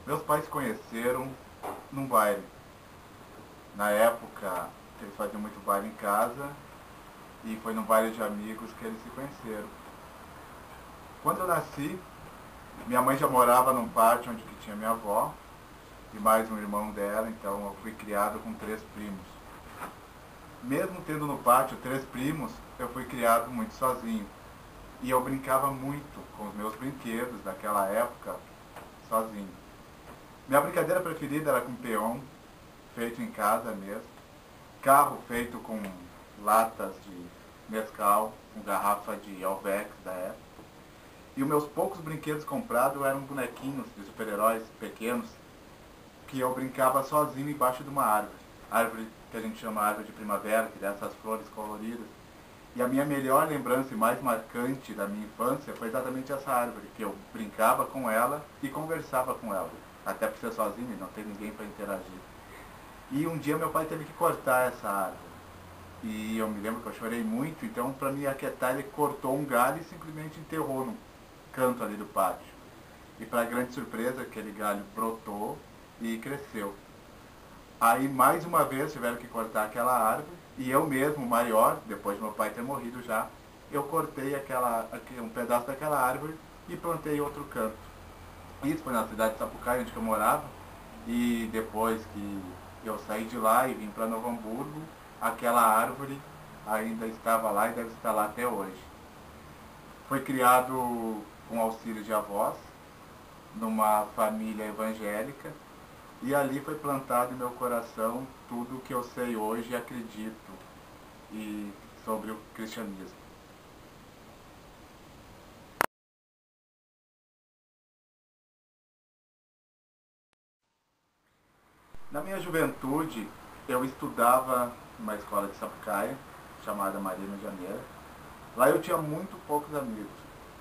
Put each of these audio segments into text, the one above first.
Meus pais se conheceram num baile. Na época, eles faziam muito baile em casa e foi num baile de amigos que eles se conheceram. Quando eu nasci, minha mãe já morava num pátio onde que tinha minha avó e mais um irmão dela, então eu fui criado com 3 primos. Mesmo tendo no pátio 3 primos, eu fui criado muito sozinho. E eu brincava muito com os meus brinquedos daquela época, sozinho. Minha brincadeira preferida era com peão, feito em casa mesmo. Carro feito com latas de Nescau, com garrafa de Alvex da época. E os meus poucos brinquedos comprados eram bonequinhos de super-heróis pequenos, que eu brincava sozinho embaixo de uma árvore. Árvore que a gente chama árvore de primavera, que dá essas flores coloridas. E a minha melhor lembrança e mais marcante da minha infância foi exatamente essa árvore, que eu brincava com ela e conversava com ela. Até por ser sozinho e não ter ninguém para interagir. E um dia meu pai teve que cortar essa árvore. E eu me lembro que eu chorei muito, então para me aquietar ele cortou um galho e simplesmente enterrou no canto ali do pátio. E para grande surpresa, aquele galho brotou e cresceu. Aí mais uma vez tiveram que cortar aquela árvore e eu mesmo, maior, depois de meu pai ter morrido já, eu cortei um pedaço daquela árvore e plantei outro canto. Isso foi na cidade de Sapucaí, onde eu morava, e depois que eu saí de lá e vim para Novo Hamburgo, aquela árvore ainda estava lá e deve estar lá até hoje. Foi criado com auxílio de avós, numa família evangélica, e ali foi plantado em meu coração tudo o que eu sei hoje e acredito sobre o cristianismo. Na minha juventude, eu estudava numa escola de Sapucaia, chamada Marina Janeiro. Lá eu tinha muito poucos amigos,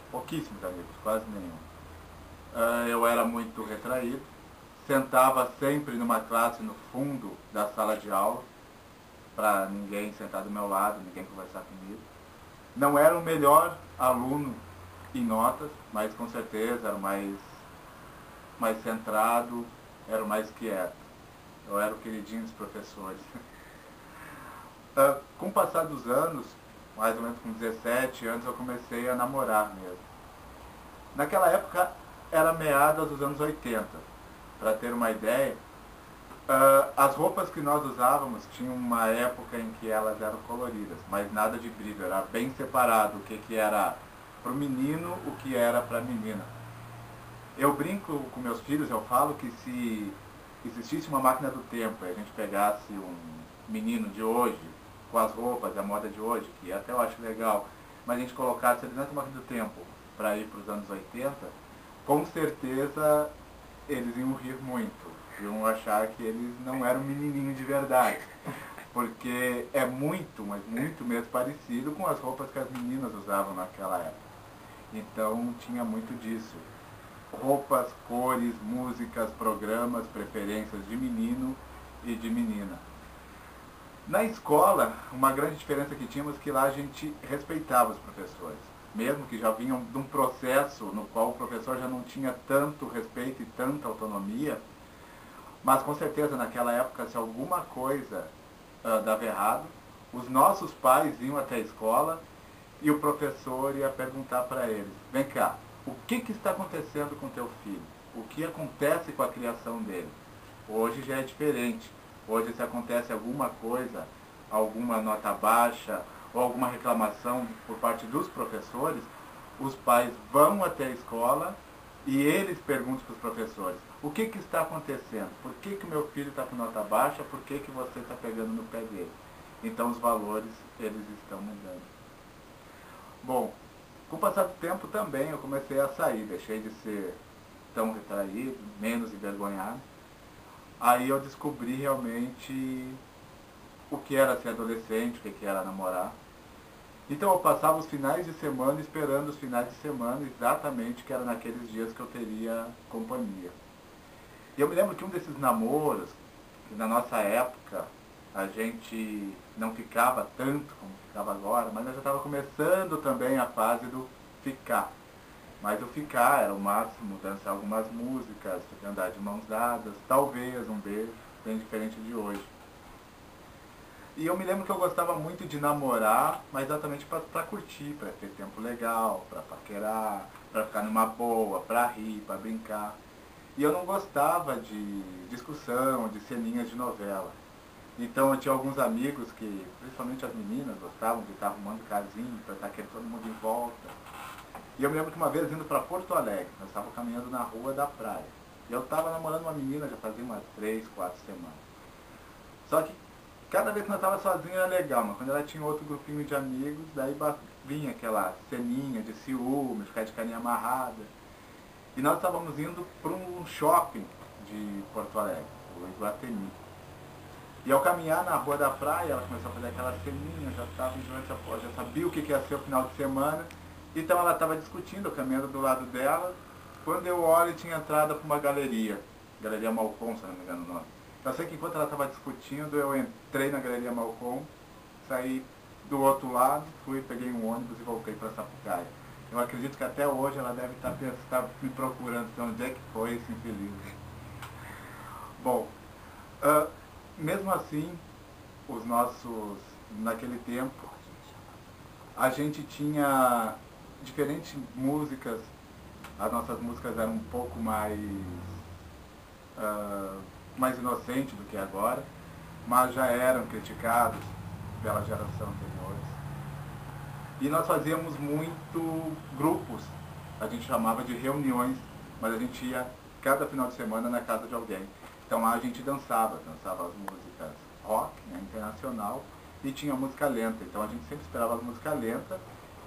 pouquíssimos amigos, quase nenhum. Eu era muito retraído, sentava sempre numa classe no fundo da sala de aula, para ninguém sentar do meu lado, ninguém conversar comigo. Não era o melhor aluno em notas, mas com certeza era o mais centrado, era o mais quieto. Eu era o queridinho dos professores. Com o passar dos anos, mais ou menos com 17 anos, eu comecei a namorar mesmo. Naquela época era meados dos anos 80. Para ter uma ideia, as roupas que nós usávamos tinham uma época em que elas eram coloridas, mas nada de brilho, era bem separado o que era para o menino, o que era para a menina. Eu brinco com meus filhos, eu falo que se existisse uma máquina do tempo e a gente pegasse um menino de hoje, com as roupas da moda de hoje, que até eu acho legal, mas a gente colocasse ele dentro da máquina do tempo para ir para os anos 80, com certeza eles iam rir muito, iam achar que eles não eram menininho de verdade, porque é muito, mas muito mesmo parecido com as roupas que as meninas usavam naquela época. Então tinha muito disso. Roupas, cores, músicas, programas, preferências de menino e de menina. Na escola, uma grande diferença que tínhamos é que lá a gente respeitava os professores. Mesmo que já vinham de um processo no qual o professor já não tinha tanto respeito e tanta autonomia, mas com certeza naquela época, se alguma coisa dava errado, os nossos pais iam até a escola e o professor ia perguntar para eles: vem cá, o que está acontecendo com teu filho? O que acontece com a criação dele? Hoje já é diferente. Hoje, se acontece alguma coisa, alguma nota baixa ou alguma reclamação por parte dos professores, os pais vão até a escola e eles perguntam para os professores: o que está acontecendo? Por que o meu filho está com nota baixa? Por que você está pegando no pé dele? Então os valores, eles estão mudando. Bom, com o passar do tempo também eu comecei a sair, deixei de ser tão retraído, menos envergonhado. Aí eu descobri realmente o que era ser adolescente, o que era namorar. Então eu passava os finais de semana esperando os finais de semana, exatamente que era naqueles dias que eu teria companhia. E eu me lembro que um desses namoros, que na nossa época a gente não ficava tanto como ficava agora, mas eu já estava começando também a fase do ficar. Mas o ficar era o máximo, dançar algumas músicas, andar de mãos dadas, talvez um beijo, bem diferente de hoje. E eu me lembro que eu gostava muito de namorar, mas exatamente para curtir, para ter tempo legal, para paquerar, para ficar numa boa, para rir, para brincar. E eu não gostava de discussão, de ceninhas de novela. Então eu tinha alguns amigos que, principalmente as meninas, gostavam de estar arrumando casinho, para estar querendo todo mundo em volta. E eu me lembro que uma vez indo para Porto Alegre, nós estávamos caminhando na rua da praia. E eu estava namorando uma menina já fazia umas 3, 4 semanas. Só que cada vez que nós estávamos sozinhos era legal, mas quando ela tinha outro grupinho de amigos, daí vinha aquela ceninha de ciúme, ficar de carinha amarrada. E nós estávamos indo para um shopping de Porto Alegre, o Iguatemi. E ao caminhar na rua da praia, ela começou a fazer aquela ceninha, já estava enjoando, já sabia o que ia ser o final de semana. Então ela estava discutindo, caminhando do lado dela, quando eu olho tinha entrada para uma galeria Malcom, se não me engano o nome. Eu sei que enquanto ela estava discutindo, eu entrei na Galeria Malcom, saí do outro lado, peguei um ônibus e voltei para Sapucaia. Eu acredito que até hoje ela deve estar me procurando, então onde é que foi esse infeliz. Bom, mesmo assim, naquele tempo, a gente tinha diferentes músicas, as nossas músicas eram um pouco mais inocentes do que agora, mas já eram criticados pela geração anterior. E nós fazíamos muito grupos, a gente chamava de reuniões, mas a gente ia cada final de semana na casa de alguém. Então lá a gente dançava as músicas rock, né, internacional, e tinha música lenta. Então a gente sempre esperava a música lenta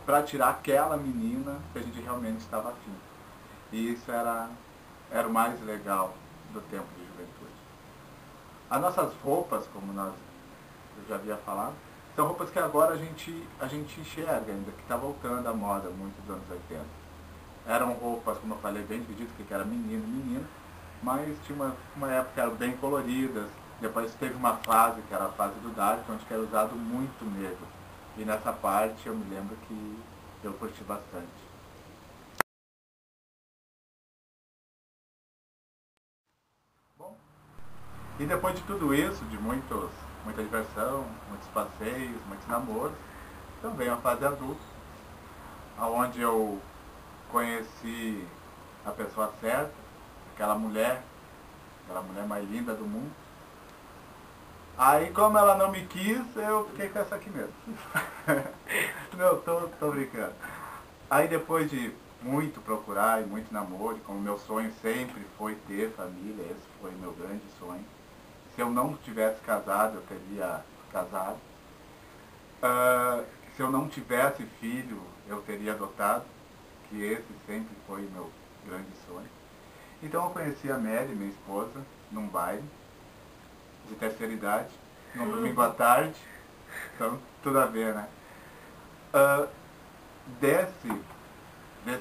para tirar aquela menina que a gente realmente estava afim. E isso era o mais legal do tempo de juventude. As nossas roupas, como eu já havia falado, são roupas que agora a gente enxerga ainda, que está voltando à moda muito dos anos 80. Eram roupas, como eu falei, bem divididas, que era menino e menina, mas tinha uma época que eram bem coloridas. Depois teve uma fase, que era a fase do Dark, onde era usado muito negro. E nessa parte eu me lembro que eu curti bastante. Bom, e depois de tudo isso, de muita diversão, muitos passeios, muitos namoros, também a fase adulta, onde eu conheci a pessoa certa, aquela mulher mais linda do mundo. Aí, como ela não me quis, eu fiquei com essa aqui mesmo. Não, tô brincando. Aí, depois de muito procurar e muito namoro, como meu sonho sempre foi ter família, esse foi meu grande sonho. Se eu não tivesse casado, eu teria casado. Se eu não tivesse filho, eu teria adotado, que esse sempre foi meu grande sonho. Então eu conheci a Mary, minha esposa, num baile de terceira idade, num domingo à tarde, então tudo a ver, né? Desse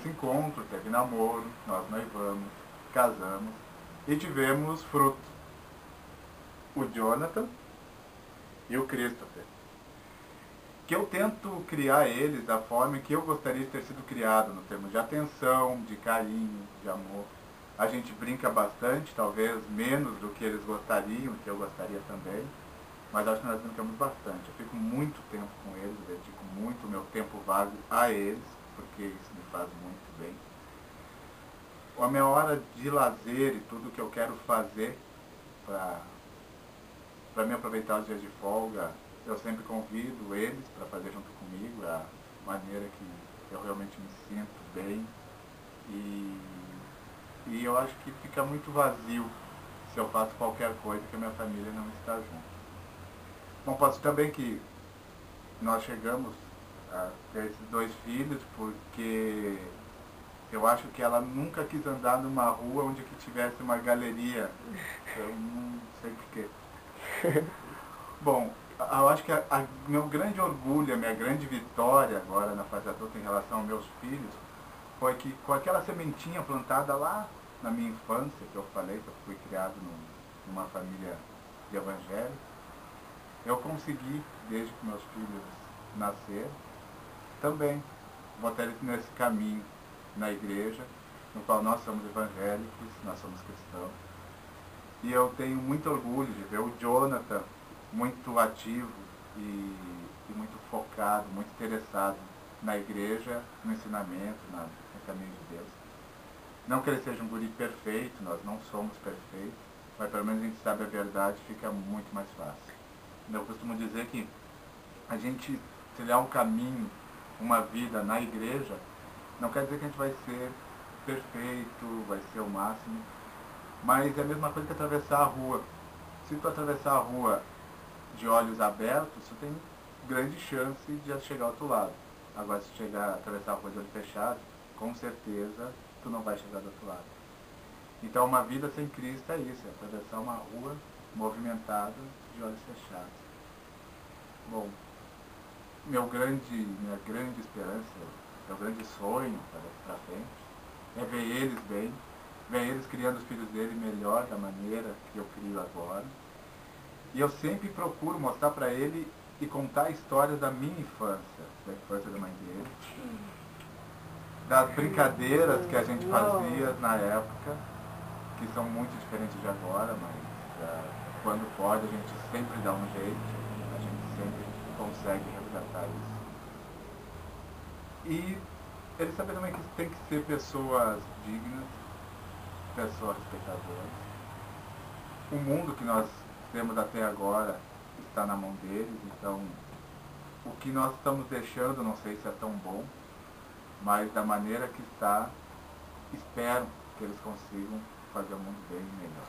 encontro teve namoro, nós noivamos, casamos e tivemos fruto. O Jonathan e o Christopher. Que eu tento criar eles da forma que eu gostaria de ter sido criado, no termo de atenção, de carinho, de amor. A gente brinca bastante, talvez menos do que eles gostariam, que eu gostaria também, mas acho que nós brincamos bastante. Eu fico muito tempo com eles, eu dedico muito o meu tempo vago a eles, porque isso me faz muito bem. A minha hora de lazer e tudo que eu quero fazer para me aproveitar os dias de folga, eu sempre convido eles para fazer junto comigo, a maneira que eu realmente me sinto bem. E eu acho que fica muito vazio se eu faço qualquer coisa que a minha família não está junto. Bom, posso também que nós chegamos a ter esses 2 filhos porque eu acho que ela nunca quis andar numa rua onde que tivesse uma galeria. Eu não sei porquê. Bom, eu acho que meu grande orgulho, a minha grande vitória agora na fase adulta em relação aos meus filhos foi que com aquela sementinha plantada lá na minha infância, que eu falei que eu fui criado numa família de evangelho, eu consegui, desde que meus filhos nasceram, também botar eles nesse caminho na igreja, no qual nós somos evangélicos, nós somos cristãos. E eu tenho muito orgulho de ver o Jonathan muito ativo e muito focado, muito interessado na igreja, no ensinamento, no caminho de Deus. Não que ele seja um guri perfeito, nós não somos perfeitos, mas pelo menos a gente sabe a verdade, fica muito mais fácil. Eu costumo dizer que a gente trilhar um caminho, uma vida na igreja, não quer dizer que a gente vai ser perfeito, vai ser o máximo, mas é a mesma coisa que atravessar a rua. Se tu atravessar a rua de olhos abertos, tu tem grande chance de chegar ao outro lado. Agora, se atravessar a rua de olho fechado, com certeza tu não vai chegar do outro lado. Então, uma vida sem Cristo é isso, é atravessar uma rua movimentada de olhos fechados. Bom, minha grande esperança, meu grande sonho para frente é ver eles bem, ver eles criando os filhos dele melhor da maneira que eu crio agora. E eu sempre procuro mostrar para ele e contar histórias da minha infância, da infância da mãe dele, das brincadeiras que a gente fazia na época, que são muito diferentes de agora, mas quando pode a gente sempre dá um jeito, a gente sempre consegue resgatar isso. E ele sabe também que tem que ser pessoas dignas, pessoas respeitadoras. O mundo que nós temos até agora está na mão deles, então o que nós estamos deixando, não sei se é tão bom, mas da maneira que está, espero que eles consigam fazer o mundo bem melhor.